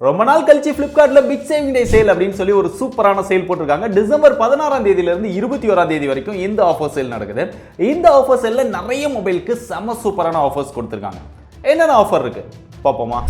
ரொம்ப நாள் கழிச்சு Flipkartல பிக் சேவிங் டே சேல் அப்படின்னு சொல்லி ஒரு சூப்பரான சேல் போட்டிருக்காங்க. டிசம்பர் 16ஆம் தேதியில இருந்து 21ஆம் தேதி வரைக்கும் இந்த ஆஃபர் சேல் நடக்குது. இந்த ஆஃபர் சேல்ல நிறைய மொபைலுக்கு செம சூப்பரான ஆஃபர்ஸ் கொடுத்திருக்காங்க. என்னென்ன ஆஃபர் இருக்கு பாப்போமா?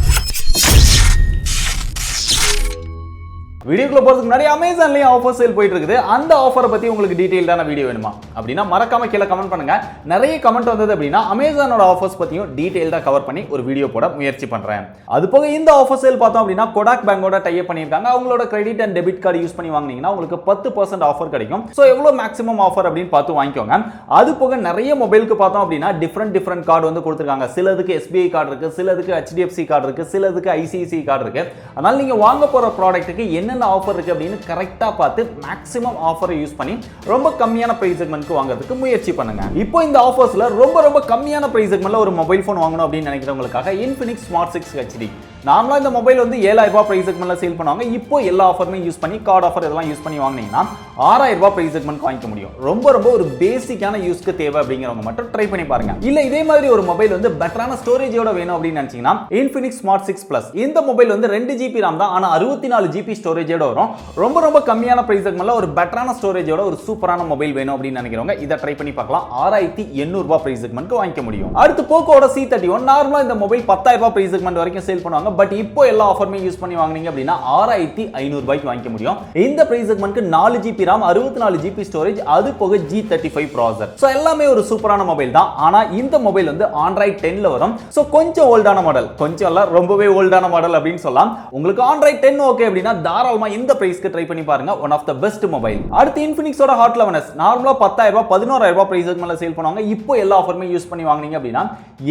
வீடியோக்குள்ள போறதுக்கு முன்னாடி அமேசான்லயும் ஆஃபர் சேல் போயிட்டு இருக்குது. அந்த ஆஃபரை பத்தி உங்களுக்கு டீடைல்டான வீடியோ வேணுமா அப்படின்னா மறக்காம கீழே கமெண்ட் பண்ணுங்க. நிறைய கமெண்ட் வந்தது அப்படின்னா அமேசானோட ஆஃபர்ஸ் பத்தியும் டீடைல்டா கவர் பண்ணி ஒரு வீடியோ போட முயற்சி பண்றேன். அது போக இந்த ஆஃபர் சேல் பார்த்தோம் அப்படின்னா கொடாக் பேங்கோட டை அப் பண்ணிருக்காங்க. அவங்களோட credit and debit card use பண்ணி வாங்குனீங்கன்னா உங்களுக்கு 10% ஆஃபர் கிடைக்கும். சோ எவ்வளவு மேக்ஸிமம் ஆஃபர் அப்படின்னு பார்த்து வாங்கிக்கோங்க. அது போக நிறைய மொபைலுக்கு பார்த்தோம் அப்படின்னா டிஃபரெண்ட் கார்டு வந்து கொடுத்திருக்காங்க. சிலதுக்கு SBI கார்டு இருக்கு, சிலதுக்கு HDFC கார்டு இருக்கு, சிலதுக்கு ICICI கார்டு இருக்கு. அதனால நீங்க வாங்க போற ப்ராடக்ட்டுக்கு என்ன ஆஃபர் இருக்கு அப்படின்னு கரெக்ட்டா பார்த்து மேக்ஸிமம் ஆஃபரை யூஸ் பண்ணி ரொம்ப கம்மியான பிரைஸ் செக்மென்ட்க்கு வாங்குறதுக்கு முயற்சி பண்ணுங்க. இப்போ இந்த ஆஃபர்ஸ்ல ரொம்ப கம்மியான பிரைஸ் செக்மென்ட்ல ஒரு மொபைல் ஃபோன் வாங்கணும் அப்படின்னு நினைக்கிறவங்களுக்காக Infinix Smart 6 HD நார்மலா இந்த மொபைல் வந்து 7000 ரூபாய் பிரைஸ் செக்மென்ட்ல சேல் பண்ணுவாங்க. இப்போ எல்லா ஆஃபருமே யூஸ் பண்ணி கார்டு ஆஃபர் இதெல்லாம் யூஸ் பண்ணி வாங்குனீங்கன்னா 6000 ரூபாய் பிரைஸ் செக்மென்ட்க்கு வாங்கிக்க முடியும். ரொம்ப ஒரு பேசிக்கான யூஸ்க்கு தேவை அப்படிங்கறவங்க மட்டும் ட்ரை பண்ணி பாருங்க. இல்ல இதே மாதிரி ஒரு மொபைல் வந்து பெட்டரான ஸ்டோரேஜோட வேணும் அப்படின்னு நினைச்சீங்கன்னா Infinix Smart 6 Plus இந்த மொபைல் வந்து 2GB RAM தான், ஆனா 64GB ஸ்டோரேஜோட வரும். ரொம்ப கம்மியான பிரைஸ் செக்மென்ட்ல ஒரு பெட்டரான ஸ்டோரேஜோட ஒரு சூப்பரான மொபைல் வேணும் அப்படின்னு நினைக்கிறவங்க இத ட்ரை பண்ணி பார்க்கலாம். 6800 ரூபாய் பிரைஸ் செக்மென்ட்க்கு வாங்கிக்க முடியும். அடுத்து போக்கோட C31 நார்மலா இந்த மொபைல் 10000 ரூபாய் பிரைஸ் செக்மென்ட் வரைக்கும் சேல் பண்ணுவாங்க. பட் இப்போ எல்லா ஆஃபருமே யூஸ் பண்ணி வாங்குனீங்க அப்படின்னா 6500 ரூபாய்க்கு வாங்கிக்க முடியும். இந்த price செக்மென்ட்க்கு 4GB RAM 64GB storage அது போக G35 ப்ராசஸர். சோ எல்லாமே ஒரு சூப்பரான மொபைல் தான். ஆனா இந்த மொபைல் வந்து Android 10ல வரும். சோ கொஞ்சம் ஓல்டான மாடல், கொஞ்சம் இல்ல ரொம்பவே ஓல்டான மாடல் அப்படின்னு சொல்லலாம். உங்களுக்கு Android 10 ஓகே அப்படின்னா தாராளமா இந்த பிரைஸ்க்கு ட்ரை பண்ணி பாருங்க. One of the best mobile. அடுத்து Infinixோட Hot 11s நார்மலா 10000 ரூபாய் 11000 ரூபாய் பிரைஸ் செக்மென்ட்ல சேல் பண்ணுவாங்க. இப்போ எல்லா ஆஃபருமே யூஸ் பண்ணி வாங்குனீங்க அப்படின்னா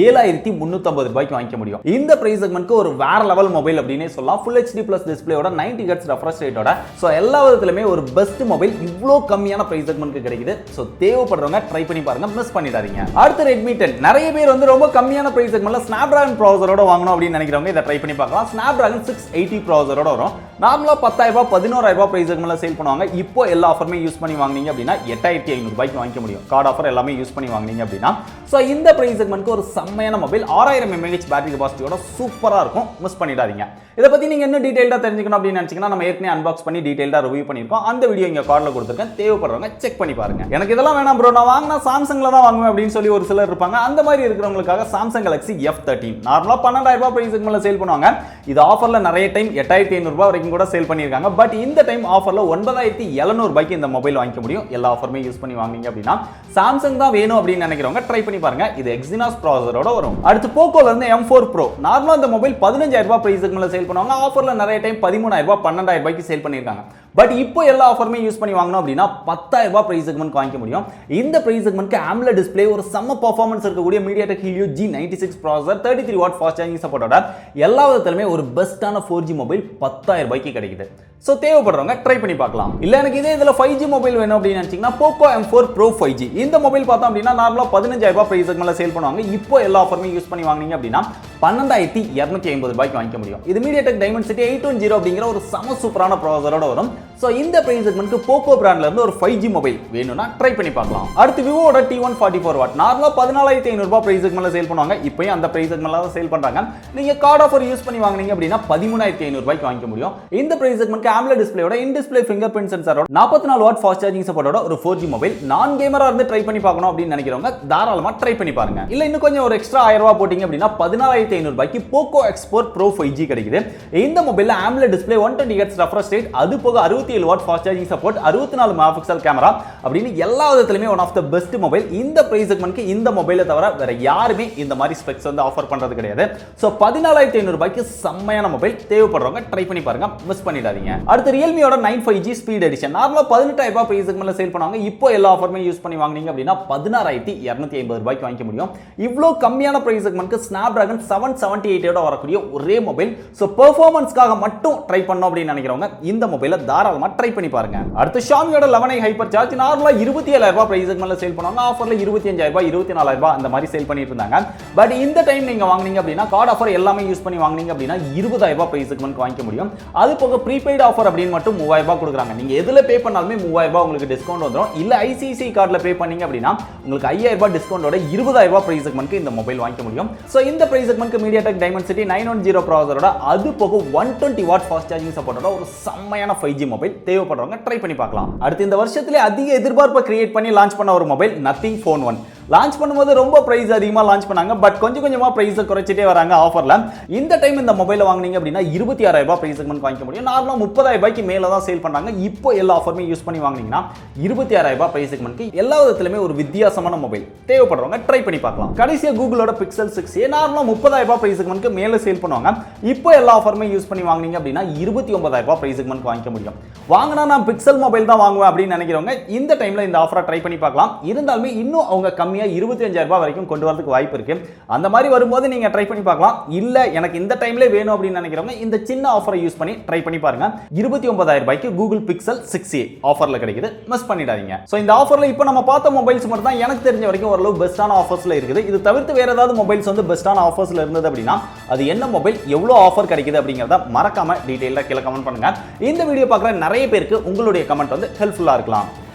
7350 ரூபாய்க்கு வாங்கிக்க முடியும். இந்த பிரைஸ் செக்மென்ட்க்கு ஒரு வேற லெவல் மொபைல் அப்படினே சொல்லலாம். Full HD Plus டிஸ்ப்ளேயோட 90 Hz ரெஃப்ரெஷ் ரேட்டோட சோ எல்லா விதத்திலுமே ஒரு பெஸ்ட் மொபைல் இவ்ளோ கம்மியான பிரைஸ் செக்மென்ட்க்கு கிடைக்குது. சோ தேவைப்படுறவங்க ட்ரை பண்ணி பாருங்க, மிஸ் பண்ணிடாதீங்க. அடுத்து Redmi 10 நிறைய பேர் வந்து ரொம்ப கம்மியான பிரைஸ் செக்மென்ட்ல Snapdragon ப்ராசஸரோட வாங்கணும் அப்படின்னு நினைக்கிறவங்க இத ட்ரை பண்ணி பார்க்கலாம். Snapdragon 680 ப்ராசஸரோட வரும். நார்மலா 10000 ரூபாய் 11000 ரூபாய் பிரைஸ் செக்மென்ட்ல சேல் பண்ணுவாங்க. இப்போ எல்லா ஆஃபருமே யூஸ் பண்ணி வாங்குனீங்க அப்படின்னா 8500 ரூபாய்க்கு வாங்கிக்க முடியும். கார்டு ஆஃபர் எல்லாமே யூஸ் பண்ணி வாங்குனீங்க அப்படின்னா சோ இந்த பிரைஸ் செக்மென்ட்க்கு ஒரு செம்மையான மொபைல் 6000 mAh பேட்டரி கெபாசிட்டியோட சூப்பரா இருக்கும், மிஸ் பண்ணிடாதீங்க. இத பத்தி நீங்க இன்னும் டீடைலா தெரிஞ்சுக்கணும் அப்படின்னு நினைச்சீங்கன்னா நம்ம ஏற்கனவே அன்பாக்ஸ் பண்ணி டீடைலா ரிவ்யூ பண்ணிருக்கோம். அந்த வீடியோ இங்க கார்ட்ல கொடுத்திருக்கேன், தேவைப்படுறவங்க செக் பண்ணி பாருங்க. எனக்கு இதெல்லாம் வேணாம் ப்ரோ, நான் வாங்குனா சாம்சங்ல தான் வாங்குவேன் அப்படின்னு சொல்லி ஒரு சிலர் இருப்பாங்க. அந்த மாதிரி இருக்கிறவங்களுக்காக சாம்சங் Galaxy F13 நார்மலா 12000 ரூபாய் பிரைஸ் செக்மென்ட்ல சேல் பண்ணுவாங்க. இது ஆஃபர்ல நிறைய டைம் 8500 ரூபாய் வரைக்கும் கூட சேல் பண்ணிருக்காங்க. பட் இந்த டைம் ஆஃபர்ல 9700 ரூபாய்க்கு இந்த மொபைல் வாங்கிக்க முடியும். எல்லா ஆஃபருமே யூஸ் பண்ணி வாங்குனீங்க அப்படின்னா சாம்சங் தான் வேணும் அப்படின்னு நினைக்கிறவங்க ட்ரை பண்ணி பாருங்க. இது Exynos ப்ராசஸரோட வரும். அடுத்து போக்கோல இருந்து M4 Pro நார்மலா இந்த மொபைல் 15000 ரூபாய் பிரைஸ் செக்மென்ட்ல சேல் பண்ணுவாங்க. ஆஃபர்ல நிறைய டைம் 13000 ரூபாய் 12000 ரூபாய்க்கு சேல் பண்ணிருக்காங்க. பட் இப்போ எல்லா ஆஃபருமே யூஸ் பண்ணி வாங்கணும் அப்படின்னா 10000 ரூபாய் பிரைஸ் செக்மென்ட்க்கு வாங்கிக்க முடியும். இந்த பிரைஸ் செக்மென்ட்க்கு AMOLED டிஸ்ப்ளே ஒரு செம்ம பெர்ஃபார்மன்ஸ் இருக்கக்கூடிய MediaTek Helio G96 processor 33 watt fast charging சப்போர்ட்டோட எல்லா விதத்திலுமே ஒரு பெஸ்டான 4G மொபைல் 10000 ரூபாய்க்கு கிடைக்குது. சோ தேவைப்படுறவங்க ட்ரை பண்ணி பார்க்கலாம். இல்ல எனக்கு இதே இதுல 5G மொபைல் வேணும் அப்படின்னு நினைச்சீங்கன்னா Poco M4 Pro 5G இந்த மொபைல் பார்த்தோம் அப்படின்னா நார்மலா 15000 ரூபாய் பிரைஸ் செக்மென்ட்ல சேல் பண்ணுவாங்க. இப்போ எல்லா ஆஃபருமே யூஸ் பண்ணி வாங்குனீங்க அப்படின்னா 12250 ரூபாய்க்கு வாங்கிக்க முடியும். இது MediaTek Dimensity 810 அப்படிங்கிற ஒரு செம சூப்பரான ப்ராசஸரோட வரும். சோ இந்த பிரைஸ் செக்மென்ட்க்கு Poco பிராண்ட்ல இருந்து ஒரு 5G மொபைல் வேணும்னா ட்ரை பண்ணி பார்க்கலாம். அடுத்து Vivoட T144 வாட் நார்மலா 14500 ரூபாய் பிரைஸ் செக்மென்ட்ல சேல் பண்ணுவாங்க. இப்போயும் அந்த பிரைஸ் செக்மென்ட்ல தான் சேல் பண்றாங்க. நீங்க கார்டு ஆஃபர் யூஸ் பண்ணி வாங்குனீங்க அப்படின்னா 13500 ரூபாய்க்கு வாங்கிக்க முடியும். இந்த பிரைஸ் செக்மென்ட்க்கு AMOLED டிஸ்ப்ளேயோட இன் டிஸ்ப்ளே ஃபிங்கர்பிரிண்ட் சென்சாரோட 44 வாட் ஃபாஸ்ட் சார்ஜிங் சப்போர்ட்டோட ஒரு 4G மொபைல் நான் கேமரா இருந்து ட்ரை பண்ணி பார்க்கணும் அப்படின்னு நினைக்கிறவங்க தாராளமா ட்ரை பண்ணி பாருங்க. இல்ல இன்னும் கொஞ்சம் ஒரு எக்ஸ்ட்ரா 1000 ரூபாய் போட்டீங்க அப்படின்னா 14500 ரூபாய்க்கு Poco X4 Pro 5G கிடைக்குது. இந்த மொபைல்ல AMOLED display 120 Hz refresh rate அது போக 67 watt fast charging support 64 megapixel camera அப்படின்னு எல்லா விதத்திலுமே one of the best mobile. இந்த பிரைஸ் செக்மென்ட்க்கு இந்த மொபைலை தவிர வேற யாருமே இந்த மாதிரி ஸ்பெக்ஸ் வந்து ஆஃபர் பண்றது கிடையாது. சோ 14500 ரூபாய்க்கு செம்மையான மொபைல், தேவைப்படுறவங்க ட்ரை பண்ணி பாருங்க, மிஸ் பண்ணிடாதீங்க. அடுத்து Realmeயோட 9 5G ஸ்பீட் எடிஷன் நார்மலா 18000 ரூபாய் பிரைஸ் செக்மென்ட்ல சேல் பண்ணுவாங்க. இப்போ எல்லா ஆஃபருமே யூஸ் பண்ணி வாங்குனீங்க அப்படின்னா 16250 ரூபாய்க்கு வாங்கிக்க முடியும். இவ்ளோ கம்மியான பிரைஸ் செக்மென்ட்க்கு Snapdragon 778 ஓட வரக்கூடிய ஒரே மொபைல். சோ பெர்ஃபார்மன்ஸ்க்காக மட்டும் ட்ரை பண்ணனும் அப்படின்னு நினைக்கிறவங்க இந்த மொபைலை தாராளமா தாராளமா ட்ரை பண்ணி பாருங்க. அடுத்து ஷாமியோட 11i ஹைப்பர் சார்ஜ் நார்மலா 27000 ரூபாய் பிரைஸ்க்கு மேல சேல் பண்ணுவாங்க. ஆஃபர்ல 25000 ரூபாய் 24000 ரூபாய் அந்த மாதிரி சேல் பண்ணிட்டு இருந்தாங்க. பட் இந்த டைம் நீங்க வாங்குனீங்க அப்படினா கார்டு ஆஃபர் எல்லாமே யூஸ் பண்ணி வாங்குனீங்க அப்படினா 20000 ரூபாய் பிரைஸ்க்கு மேல வாங்கிக்க முடியும். அது போக ப்ரீபெய்ட் ஆஃபர் அப்படினு மட்டும் 3000 ரூபாய் கொடுக்குறாங்க. நீங்க எதுல பே பண்ணாலுமே 3000 ரூபாய் உங்களுக்கு டிஸ்கவுண்ட் வந்துரும். இல்ல ஐசிஐசிஐ கார்டுல பே பண்ணீங்க அப்படினா உங்களுக்கு 5000 ரூபாய் டிஸ்கவுண்டோட 20000 ரூபாய் பிரைஸ்க்கு மேல இந்த மொபைல் வாங்கிக்க முடியும். சோ இந்த பிரைஸ்க்கு மேல MediaTek Dimensity 910 ப்ராசஸரோட அது போக 120 வாட் ஃபாஸ்ட் சார்ஜிங் சப்போர்ட்டோட ஒரு செம்மையான 5G மொபைல் தேவைப்படுறவங்க ட்ரை பண்ணி பார்க்கலாம். அடுத்து இந்த வருஷத்திலே அதிக எதிர்பார்ப்பை கிரியேட் பண்ணி லான்ச் பண்ண ஒரு மொபைல் Nothing Phone 1. லான்ச் பண்ணும்போது ரொம்ப பிரைஸ் அதிகமா லான்ச் பண்ணாங்க. பட் கொஞ்சம் கொஞ்சமா பிரைஸ் குறைச்சிட்டே வராங்க ஆஃபர்ல. இந்த டைம் இந்த மொபைலை வாங்குனீங்க அப்படினா 26000 ரூபாய் பிரைஸ்க்கு மேல வாங்கிக்க முடியும். நார்மலா 30000 ரூபாய்க்கு மேல தான் சேல் பண்றாங்க. இப்போ எல்லா ஆஃபருமே யூஸ் பண்ணி வாங்குனீங்கன்னா 26000 ரூபாய் பிரைஸ்க்கு மேல எல்லா விதத்திலுமே ஒரு வித்தியாசமான மொபைல் தேவைப்படுறவங்க ட்ரை பண்ணி பார்க்கலாம். கடைசியா கூகுளோட Pixel 6a நார்மலா 30000 ரூபாய் பிரைஸ்க்கு மேல சேல் பண்ணுவாங்க. இப்போ எல்லா ஆஃபருமே யூஸ் பண்ணி வாங்குனீங்க அப்படினா 29000 ரூபாய் பிரைஸ்க்கு மேல வாங்கிக்க முடியும். வாங்குனா நான் பிக்சல் மொபைல் தான் வாங்குவேன் அப்படின்னு நினைக்கிறவங்க இந்த டைம்ல இந்த ஆஃபரை ட்ரை பண்ணி பார்க்கலாம். இருந்தாலுமே இன்னும் அவங்க கம்மியா 25000 ரூபாய் வரைக்கும் கொண்டு வரதுக்கு வாய்ப்பு இருக்கு. அந்த மாதிரி வரும்போது நீங்க ட்ரை பண்ணி பார்க்கலாம். இல்ல எனக்கு இந்த டைம்ல வேணும் அப்படின்னு நினைக்கிறவங்க இந்த சின்ன ஆஃபரை யூஸ் பண்ணி ட்ரை பண்ணி பாருங்க. 29000 ரூபாய்க்கு Google Pixel 6a ஆஃபர்ல கிடைக்குது. மிஸ் பண்ணிடாதீங்க. சோ இந்த ஆஃபர்ல இப்போ நம்ம பார்த்த மொபைல்ஸ் மட்டும் தான் எனக்கு தெரிஞ்ச வரைக்கும் ஓரளவு பெஸ்டான ஆஃபர்ஸ்ல இருக்குது. இது தவிர்த்து வேற ஏதாவது மொபைல்ஸ் வந்து பெஸ்டான ஆஃபர்ஸ்ல இருந்தது அப்படின்னா அது என்ன மொபைல் எவ்வளவு ஆஃபர் கிடைக்குது அப்படிங்கறத மறக்காம டீடைலா கீழ கமெண்ட் பண்ணுங்க. இந்த வீடியோ பார்க்குற நிறைய பேருக்கு உங்களுடைய கமெண்ட் வந்து ஹெல்ப்ஃபுல்லா இருக்கலாம்.